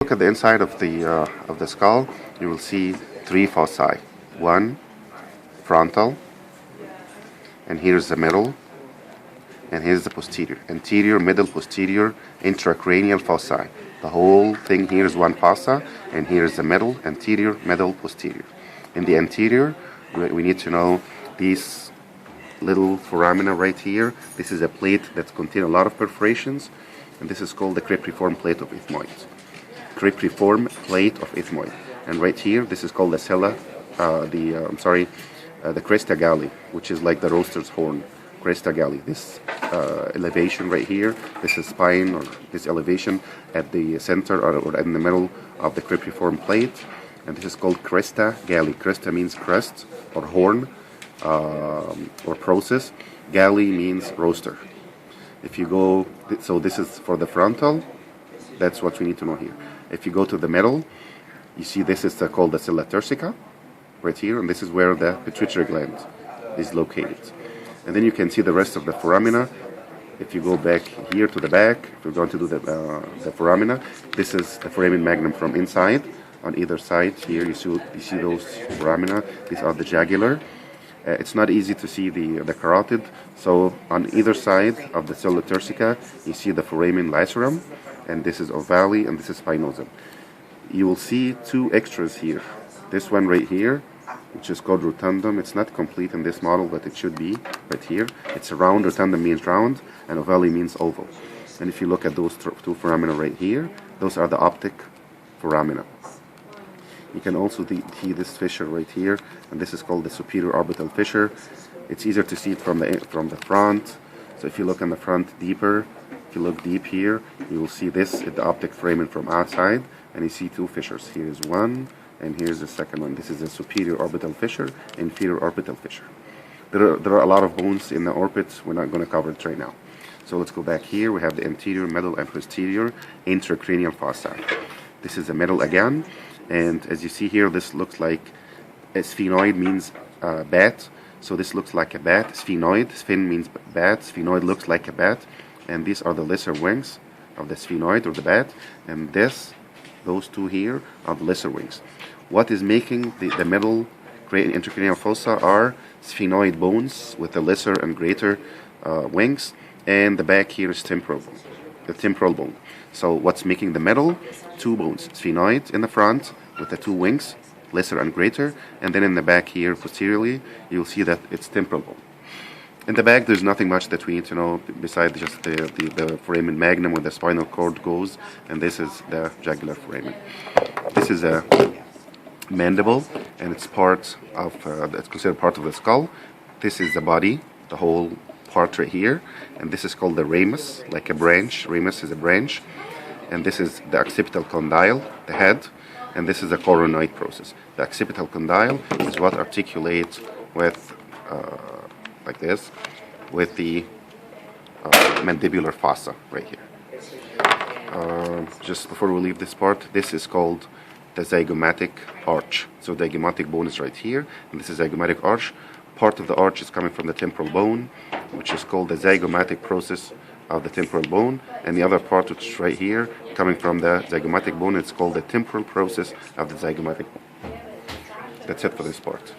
Look at the inside of the skull. You will see three fossae. One frontal, and here's the middle, and here's the posterior. Anterior, middle, posterior, intracranial fossae. The whole thing here is one fossa, and here's the middle, anterior, middle, posterior. In the anterior, we need to know these little foramina right here. This is a plate that contains a lot of perforations, and this is called the cribriform plate of ethmoid. Cribriform plate of ethmoid. And right here, this is called the sella, the crista galli, which is like the rooster's horn. Crista galli. This elevation right here, this is spine, or this elevation at the center or in the middle of the cribriform plate, and this is called crista galli. Crista means crest or horn or process. Galli means roaster. If you go, so this is for the frontal. That's what we need to know here. If you go to the middle, you see this is called the sella turcica, right here, and this is where the pituitary gland is located. And then you can see the rest of the foramina. If you go back here to the back, if we're going to do the foramina, this is the foramen magnum from inside. On either side here, you see those foramina. These are the jugular. It's not easy to see the carotid, so on either side of the sella turcica, you see the foramen lacerum, and this is ovale, and this is spinosum. You will see two extras here. This one right here, which is called rotundum. It's not complete in this model, but it should be right here. It's a round. Rotundum means round, and ovale means oval. And if you look at those two foramina right here, those are the optic foramina. You can also see this fissure right here, and this is called the superior orbital fissure. It's easier to see it from the front. So if you look in the front deeper, if you look deep here, you will see this at the optic foramen from outside, and you see two fissures. Here is one, and here's the second one. This is the superior orbital fissure, inferior orbital fissure. There are a lot of bones in the orbit. We're not going to cover it right now. So let's go back here. We have the anterior, middle, and posterior intracranial fossa. This is the middle again, and as you see here, this looks like a sphenoid, means bat. So this looks like a bat. Sphenoid, sphen means bat. Sphenoid looks like a bat, and these are the lesser wings of the sphenoid or the bat, and those two here are the lesser wings. What is making the middle intracranial fossa are sphenoid bones with the lesser and greater wings, and the back here is the temporal bone. So what's making the middle? Two bones, sphenoid in the front with the two wings, lesser and greater, and then in the back here posteriorly, you'll see that it's temporal bone. In the back, there's nothing much that we need to know besides just the foramen magnum where the spinal cord goes, and this is the jugular foramen. This is a mandible, and it's it's considered part of the skull. This is the body, the whole part right here, and this is called the ramus, like a branch. Ramus is a branch, and this is the occipital condyle, the head, and this is the coronoid process. The occipital condyle is what articulates with like this, with the mandibular fossa right here. Just before we leave this part, this is called the zygomatic arch. So the zygomatic bone is right here, and this is zygomatic arch. Part of the arch is coming from the temporal bone, which is called the zygomatic process of the temporal bone, and the other part, which is right here, coming from the zygomatic bone, it's called the temporal process of the zygomatic bone. That's it for this part.